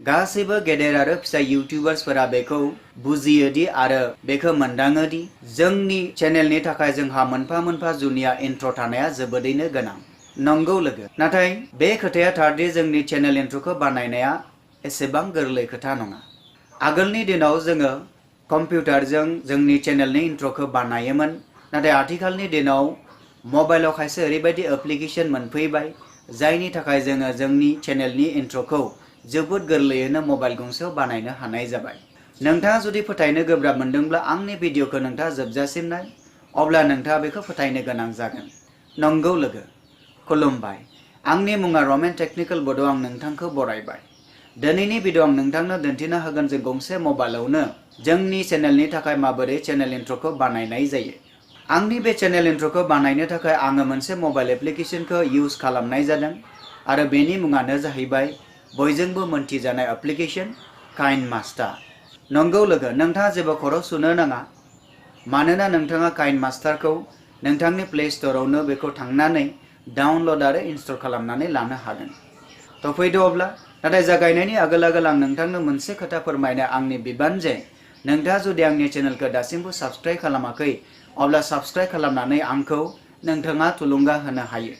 गासैबो गेदेर आरो फिसा इउटिउबार्सफोरा बेखौ बुजियोदि आरो बेखौ मोनदाङोदि जोंनि चेनेलनि थाखाय जोंहा मोनफा मोनफा जुनिया इन्ट्र थानाया जोबोदैनो गोनां। नंगौ लोगो, नाथाय बे खोथाया थारदि जोंनि चेनेल इन्ट्रखौ बानायनाया एसेबां गोरलै खोथा नङा। आगोलनि दिनाव जोङो कम्पिउटारजों जोंनि चेनेलनि इन्ट्रखौ बानायोमोन, नाथाय आथिखालनि दिनाव मबाइलाव खायसे ओरैबायदि एप्लिकेशन मोनफैबाय जायनि थाखाय जोङो जोंनि चेनेलनि इन्ट्रखौ जोबोद गोरलैयैनो मबाइल गंसेयाव बानायनो हानाय जाबाय। नोंथाङा जुदि फोथायनो गोब्राब मोनदोंब्ला आंनि भिडिअखौ नोंथाङा जोबजासिम नाय, अब्ला नोंथाङा बेखौ फोथायनो गोनां जागोन। नंगौ लोगो, खुलुमबाय। आंनि मुङा रमेन टेक्निकेल बर्डआव आं नोंथांखौ बरायबाय। दिनैनि भिडिअ आं नोंथांनो दिन्थिनो होगोन जे गंसे मबाइलावनो जोंनि चेनेलनि थाखाय माबोरै चेनेल इन्ट्रखौ बानायनाय जायो। आंनि बे चेनेल इन्ट्रखौ बानायनो थाखाय आङो मोनसे मबाइल एप्लिकेशनखौ इउज खालामनाय जादों आरो बेनि मुङानो जाहैबाय बयजोंबो मोनथिजानाय एप्लिकेशन काइनमास्टार। नंगौ लोगो, नोंथाङा जेबो खर' सुनो नाङा, मानोना नोंथाङा काइनमास्टारखौ नोंथांनि प्ले स्ट'रावनो बेखौ थांनानै डाउनल'ड आरो इनस्टल खालामनानै लानो हागोन। थ' फैदो अब्ला, नाथाय जागायनायनि आगोल आं नोंथांनो मोनसे खोथा फोरमायनो आंनि बिबान जे नोंथाङा जुदि आंनि चेनेलखौ दासिमबो साबस्क्राइब खालामाखै, अब्ला साबस्क्राइब खालामनानै आंखौ नोंथाङा थुलुंगा होनो हायो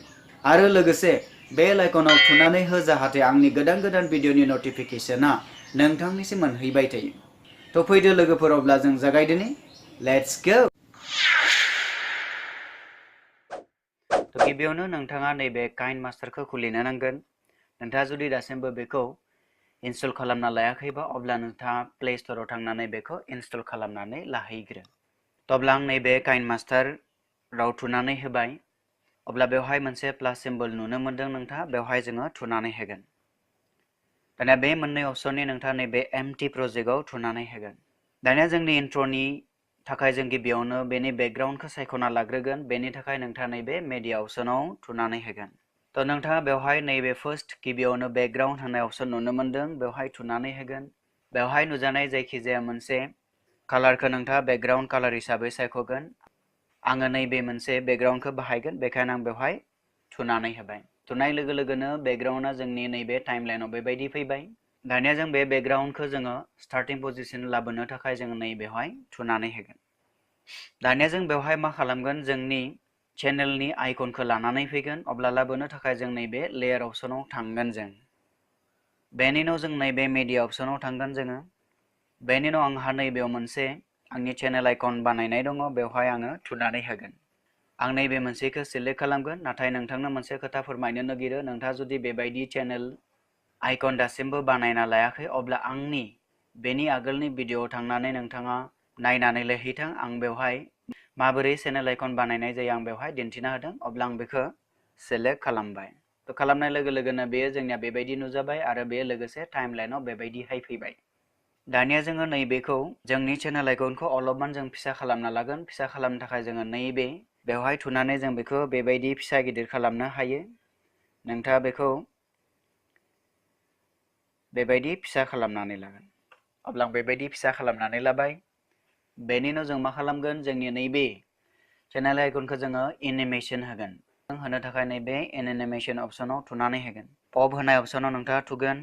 आरो लोगोसे बेल आइकनाव थुनानै हो जाहाथे आंनि गोदान गोदान भिडिअनि नटिफिकेशना नोंथांनिसिम मोनहैबाय थायो। थ' फैदो लोगोफोर, अब्ला जों जागायदिनि। Let's go. गिबियावनो नोंथाङा नैबे काइनमास्टारखौ खुलिनो नांगोन। नोंथाङा जुदि दासिमबो बेखौ इनस्टल खालामना लायाखैबा अब्ला नोंथाङा प्ले स्ट'राव थांनानै बेखौ इनस्टल खालामनानै लाहैग्रो। अब्ला आं नैबे काइनमास्टाराव थुनानै होबाय। अब्ला बेवहाय मोनसे प्लास सिम्बल नुनो मोनदों नोंथाङा, बेवहाय जोङो थुनानै होगोन। दानिया बे मोननै अपसननि नोंथाङा नैबे एम्पटी प्रजेक्टआव थुनानै होगोन। दानिया जोंनि इन्ट्र'नि थाखाय जों गिबियावनो बेनि बेकग्राउन्डखौ सायख'ना लाग्रोगोन। बेनि थाखाय नोंथाङा नैबे मेडिया अपसनाव थुनानै होगोन। थ' नोंथाङा बेवहाय नैबे फार्स्ट गिबियावनो बेकग्राउन्ड होननाय अपसन नुनो मोनदों, बेवहाय थुनानै होगोन। बेवहाय नुजानाय जायखिजाया मोनसे कालारखौ नोंथाङा बेकग्राउन्ड कालार हिसाबै सायख'गोन। आङो नैबे मोनसे बेकग्राउन्डखौ बाहायगोन, बेखायनो आं बेवहाय थुनानै होबाय। थुनाय लोगो लोगोनो बेकग्राउन्डआ जोंनि नैबे टाइमलाइनाव बेबायदि फैबाय। दानिया जों बे बेकग्राउन्डखौ जोङो स्टार्टिं पजिशन लाबोनो थाखाय जोङो नैबेवहाय थुनानै होगोन। दानिया जों बेवहाय मा खालामगोन, जोंनि चेनेलनि आइकनखौ लानानै फैगोन। अब्ला लाबोनो थाखाय जों नैबे लेयार अपसनाव थांगोन जों। बेनि उनाव जों नैबे मेडिया अपसनाव थांगोन जोङो। बेनि उनाव आंहा नैबेयाव मोनसे आंनि चेनेल आइकन बानायनाय दङ, बेवहाय आङो थुनानै होगोन। आं नैबे मोनसेखौ सिलेक्ट खालामगोन, नाथाय नोंथांनो मोनसे खोथा फोरमायनो नागिरो, नोंथाङा जुदि बेबायदि चेनेल आइकन दासिमबो बानायना लायाखै, अब्ला आंनि बेनि आगोलनि भिडिअआव थांनानै नोंथाङा नायनानै लहैथों। आं बेवहाय माबोरै चेनेल आइकन बानायनाय जायो आं बेवहाय दिन्थिना होदों। अब्ला आं बेखौ सेलेक्ट खालामबाय। थ' खालामनाय लोगो लोगोनो बेयो जोंनिया बेबायदि नुजाबाय आरो बे लोगोसे टाइमलाइनाव बेबायदिहाय फैबाय। दानिया जोङो नैबेखौ जोंनि चेनेल आइकनखौ अलपमान जों फिसा खालामना लागोन। फिसा खालामनो थाखाय जोङो नैबे बेवहाय थुनानै जों बेखौ बेबायदि फिसा गिदिर खालामनो हायो। नोंथाङा बेखौ बेबायदि फिसा खालामनानै लागोन। अब्ला आं बेबायदि फिसा खालामनानै लाबाय। बेनि उनाव जों मा खालामगोन, जोंनि नैबे चेनेल आइकनखौ जोङो एनिमेसन होगोन। होनो थाखाय नैबे एनिमेसन अपसनाव थुनानै होगोन। पप होनाय अपसनाव नोंथाङा थुगोन।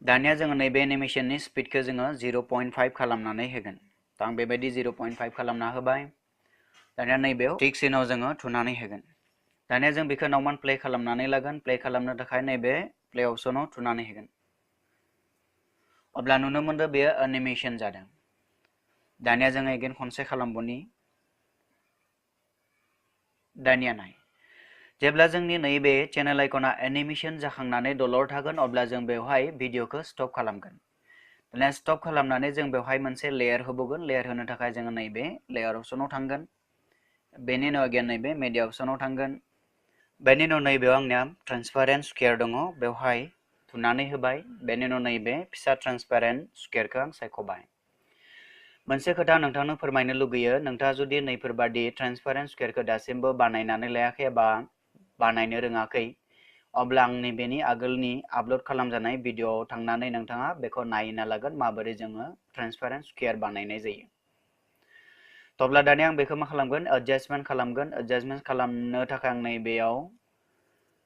दानिया जोङो नैबे एनिमेसननि स्पिडखौ जोङो 0.5 खालामनानै होगोन। थ' आं बेबायदि 0.5 खालामना होबाय। दानिया नैबेयाव टिक सिनाव जोङो थुनानै होगोन। दानिया जों बेखौ नावमान प्ले खालामनानै लागोन। प्ले खालामनो थाखाय नैबे प्ले अपसनाव थुनानै होगोन। अब्ला नुनो मोनदों बेयो एनिमेसन जादों। दानिया जोङो एगेन खनसे खालामबनि। दानिया नाय, जेब्ला जोंनि नैबे चेनेल आइकना एनिमेसन जाखांनानै दलर थागोन, अब्ला जों बेवहाय भिडिअखौ स्टप खालामगोन। दानिया स्टप खालामनानै जों बेवहाय मोनसे लेयार होबावगोन। लेयार होनो थाखाय जोङो नैबे लेयार अपसनाव थांगोन। बेनि उनाव एगेन नैबे मेडिया अपसनाव थांगोन। बेनि उनाव नैबेयाव आंनिया ट्रान्सपारेन्ट स्कुवेर दङ, बेवहाय थुनानै होबाय। बेनि उनाव नैबे फिसा ट्रान्सपारेन्ट स्कुवेरखौ आं सायख'बाय। मोनसे खोथा नोंथांनो फोरमायनो लुगैयो, नोंथाङा जुदि नैफोरबादि ट्रान्सपारेन्ट स्कुवेरखौ दासिमबो बानायनानै लायाखै एबा बानायनो रोङाखै, अब्ला आंनि बेनि आगोलनि आपल'ड खालामजानाय भिडिअआव थांनानै नोंथाङा बेखौ नायना लागोन माबोरै जोङो ट्रान्सपारेन्ट स्कुवेर बानायनाय जायो। अब्ला दानिया आं बेखौ मा खालामगोन, एडजास्टमेन्ट खालामगोन। एडजास्टमेन्ट खालामनो थाखाय आं नैबेयाव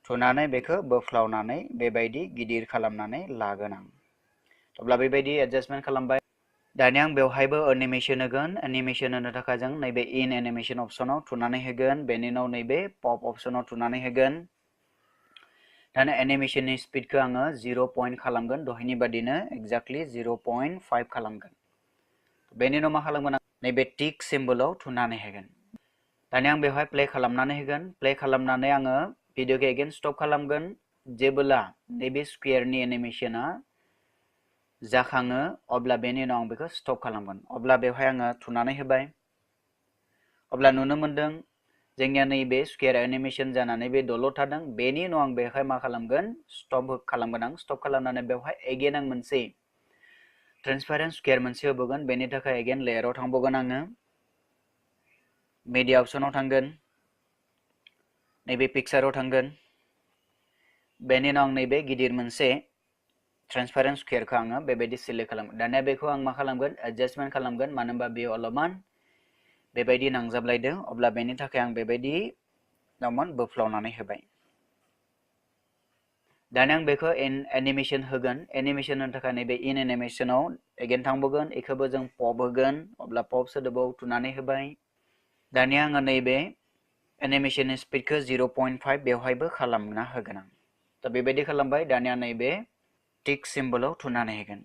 थुनानै बेखौ बोफ्लावनानै बेबायदि गिदिर खालामनानै लागोन आं। अब्ला बेबायदि एडजास्टमेन्ट खालामबाय दानिया आं बेवहायबो एनिमेशन होगोन एनिमेशन होनो थाखाय जों नैबे इन एनिमेशन अपशनाव थुनानै होगोन बेनि उनाव नैबे पप अपशनाव थुनानै होगोन दाना एनिमेशननि स्पीडखौ आङो 0 खालामगोन दहायनि बादिनो एक्जेक्टली 0.5 खालामगोन बेनि उनाव मा खालामगोन आं नैबे टिक सिम्बलाव थुनानै होगोन दानिया आं बेवहाय प्ले खालामनानै होगोन प्ले खालामनानै आङो भिडिअखौ एगेन स्टप खालामगोन जेब्ला नैबे स्क्वेरनि एनिमेशना जाखाङो अब्ला बेनि उनाव आं बेखौ स्टप खालामगोन अब्ला बेवहाय आङो थुनानै होबाय अब्ला नुनो मोनदों जोंनिया नैबे स्क्वेर एनिमेशन जानानै बे दलर थादों बेनि उनाव आं बेवहाय मा खालामगोन स्टप खालामगोन आं स्टप खालामनानै बेवहाय एगेन आं मोनसे ट्रान्सपेरेन्ट स्क्वेर मोनसे होबोगोन बेनि थाखाय एगेन लेयाराव थांबावगोन आङो मीडिया अपशनाव थांगोन नैबे पिक्चाराव थांगोन बेनि उनाव आं नैबे गिदिर मोनसे ट्रान्सपेरेन्ट स्क्वेरखौ आङो बेबायदि सिलेक्ट खालामगोन दानिया बेखौ आं मा खालामगोन एडजास्टमेन्ट खालामगोन मानो होनबा बेयो अलपमान बेबायदि नांजाबलायदों अब्ला बेनि थाखाय आं बेबायदि दंमोन बोफ्लावनानै होबाय दानिया आं बेखौ एनिमेशन होगोन एनिमेशन होनो थाखाय नैबे इन एनिमेशनाव एगेन थांबावगोन बेखौबो जों पप होगोन अब्ला पप सोदोबाव थुनानै होबाय दानिया आङो नैबे एनिमेशननि स्पीडखौ 0.5 बेवहायबो खालामना होगोन आं दा बेबायदि खालामबाय दानिया नैबे टिक सिम्बलाव थुनानै होगोन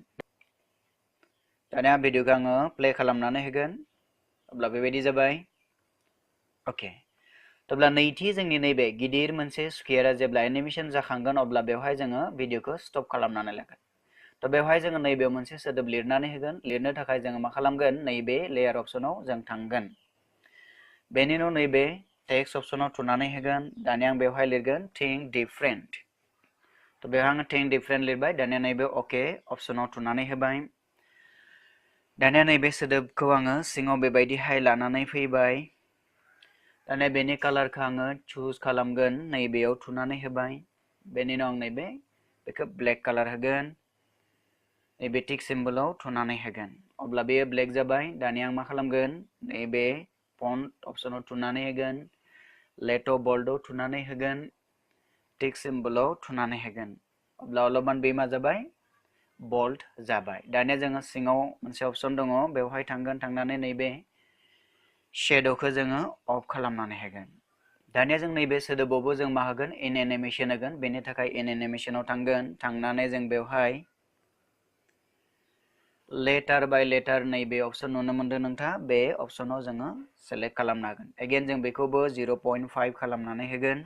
दानिया भिडिअखौ आङो प्ले खालामनानै होगोन अब्ला बेबायदि जाबाय ओके अब्ला नैथि जोंनि नैबे गिदिर मोनसे स्क्वेरा जेब्ला एनिमेशन जाखांगोन अब्ला बेवहाय जोङो भिडिअखौ स्टप खालामनानै लागोन थ' बेवहाय जोङो नैबेयाव मोनसे सोदोब लिरनानै होगोन लिरनो थाखाय जोङो मा खालामगोन नैबे लेयार अपशनाव जों थांगोन बेनि उनाव नैबे टेक्स्ट अपशनाव थुनानै होगोन दानिया आं बेवहाय लिरगोन थिंक डिफरेंट थ' बेवहाय आङो थिंक डिफरेंट लिरबाय दानिया नैबे अके अपशनाव थुनानै होबाय दानिया नैबे सोदोबखौ आङो सिङाव बेबायदिहाय लानानै फैबाय दानिया बेनि कालारखौ आङो चुज खालामगोन नैबेयाव थुनानै होबाय बेनि उनाव आं नैबे बेखौ ब्लेक कालार होगोन नैबे टिक सिम्बलाव थुनानै होगोन अब्ला बेयो ब्लेक जाबाय दानिया आं मा खालामगोन नैबे फन्ट अपशनाव थुनानै होगोन लेट' बोल्डआव थुनानै होगोन टिक सिम्बलाव थुनानै होगोन अब्ला अलपमान बे मा जाबाय बोल्ड जाबाय दानिया जोङो सिङाव मोनसे अपशन दङ बेवहाय थांगोन थांनानै नैबे शेड'खौ जोङो अफ खालामनानै होगोन दानिया जों नैबे सोदोबावबो जों मा होगोन इन एनिमेशन होगोन बेनि थाखाय इन एनिमेशनाव थांगोन थांनानै जों बेवहाय लेटार बाय लेटार नैबे अपशन नुनो मोनदों नोंथाङा बे अपशनाव जोङो सेलेक्ट खालामनो हागोन एगेन जों बेखौबो 0.5 खालामनानै होगोन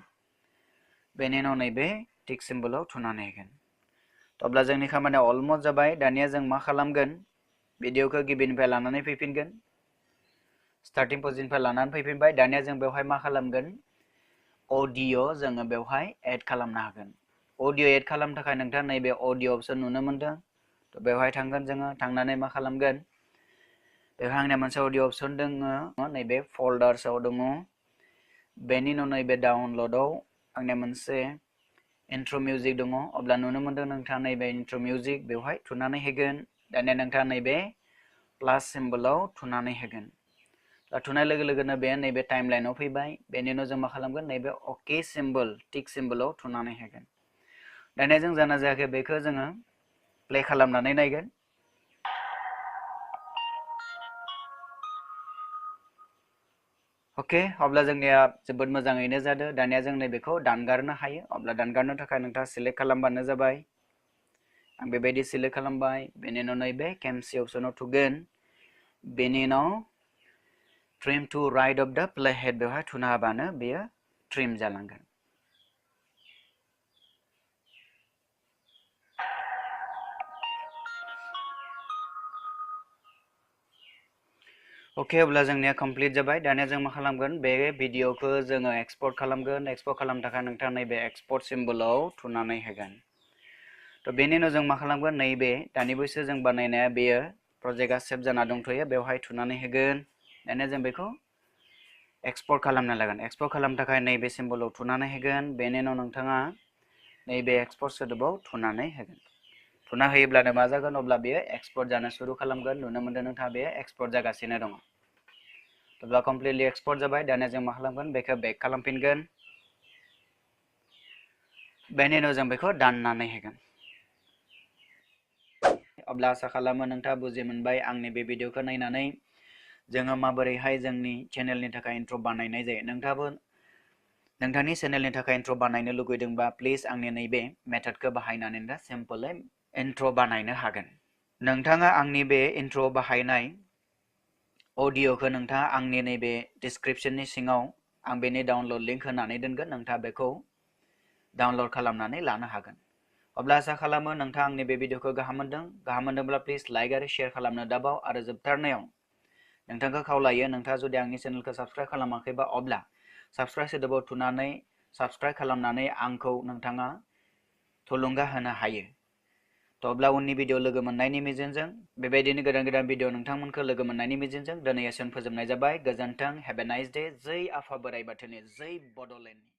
बेनि उनाव नैबे टिक सिम्बलाव थुनानै होगोन अब्ला जोंनि खामानिया अलमस्ट जाबाय दानिया जों मा खालामगोन भिडिअखौ गिबिनिफ्राय लानानै फैफिनगोन स्टार्टिं पजिशननिफ्राय लानानै फैफिनबाय दानिया जों बेवहाय मा खालामगोन अडिअ जोङो बेवहाय एड खालामनो हागोन अडिअ एड खालामनो थाखाय नोंथाङा नैबे अडिअ अपशन नुनो मोनदों थ' बेवहाय थांगोन जोङो थांनानै मा खालामगोन बेवहाय आंनिया मोनसे अडिअ अपशन दङ नैबे फोल्डार्सआव दङ बेनि उनाव नैबे डाउनलडआव आंनिया मोनसे इन्ट्र' मिउजिक दङ अब्ला नुनो मोनदों नोंथाङा नैबे इन्ट्र' मिउजिक बेवहाय थुनानै होगोन दानिया नोंथाङा नैबे प्लास सिम्बलाव थुनानै होगोन थुनाय लोगो लोगोनो बे नैबे टाइमलाइनाव फैबाय बेनि उनाव जों मा खालामगोन नैबे अके सिम्बल टिक सिम्बलाव थुनानै होगोन दानिया जों जाना जायाखै बेखौ जोङो प्ले खालामनानै नायगोन अके अब्ला जोंनिया जोबोद मोजाङैनो जादों दानिया जों नैबेखौ दानगारनो हायो अब्ला दानगारनो थाखाय नोंथाङा सिलेक्ट खालामबानो जाबाय आं बेबायदि सिलेक्ट खालामबाय बेनि उनाव नैबे केमसि अपशनाव थुगोन बेनि उनाव ट्रिम टु राइट अफ द प्लेहेड बेवहाय थुना होबानो बेयो ट्रिम जालांगोन अके अब्ला जोंनिया कमप्लिट जाबाय दानिया जों मा खालामगोन बे भिडिअखौ जोङो एक्सपोर्ट खालामगोन एक्सपोर्ट खालामनो थाखाय नोंथाङा नैबे एक्सपोर्ट सिम्बलाव थुनानै होगोन थ' बेनि उनाव जों मा खालामगोन नैबे दानि बैसो जों बानायनाया बेयो प्रजेक्टआ सेभ जाना दंथ'यो बेवहाय थुनानै होगोन दानिया जों बेखौ एक्सपोर्ट खालामना लागोन एक्सपोर्ट खालामनो थाखाय नैबे सिम्बलाव थुनानै होगोन बेनि उनाव नोंथाङा नैबे एक्सपोर्ट सोदोबाव थुनानै होगोन थुना होयोब्लानो मा जागोन अब्ला बेयो एक्सपोर्ट जानो सुरु खालामगोन नुनो मोनदों नोंथाङा बेयो एक्सपोर्ट जागासिनो दङ अब्ला कमप्लिटलि एक्सपोर्ट जाबाय दानिया जों मा खालामगोन बेखौ बेक खालामफिनगोन बेनि उनाव जों बेखौ दाननानै होगोन अब्ला आसा खालामो नोंथाङा बुजि मोनबाय आंनि बे भिडिअखौ नायनानै जोङो माबोरैहाय जोंनि चेनेलनि थाखाय इन्ट्र बानायनाय जायो। नोंथाङाबो नोंथांनि चेनेलनि थाखाय इन्ट्र बानायनो लुगैदोंबा प्लिज आंनि नैबे मेथडखौ बाहायनानै दा सिम्पलै इन्ट्र बानायनो हागोन। नोंथाङा आंनि बे इन्ट्र बाहायनाय अडिअखौ नोंथाङा आंनि नैबे डिसक्रिपशननि सिङाव आं बेनि डाउनलड लिंक होनानै दोनगोन, नोंथाङा बेखौ डाउनलड खालामनानै लानो हागोन। अब्ला आसा खालामो नोंथाङा आंनि बे भिडिअखौ गाहाम मोनदोंब्ला प्लिज लाइक आरो शेयार खालामनो दाबाव आरो जोबथारनायाव नोंथांखौ खावलायो नोंथाङा जुदि आंनि चेनेलखौ साबस्क्राइब खालामाखैबा अब्ला साबस्क्राइब सोदोबाव थुनानै साबस्क्राइब खालामनानै आंखौ नोंथाङा थुलुंगा होनो हायो। थ' अब्ला उननि भिडिअ लोगो मोननायनि मिजिंजों बेबायदिनो गोदान गोदान भिडिअ नोंथांमोनखौ लोगो मोननायनि मिजिंजों दिनै एसेयावनो फोजोबनाय जाबाय। गोजोन्थों, हेभ ए नाइस डे। जै आफा बोराइ बाथौनि, जै बड'लेण्डनि।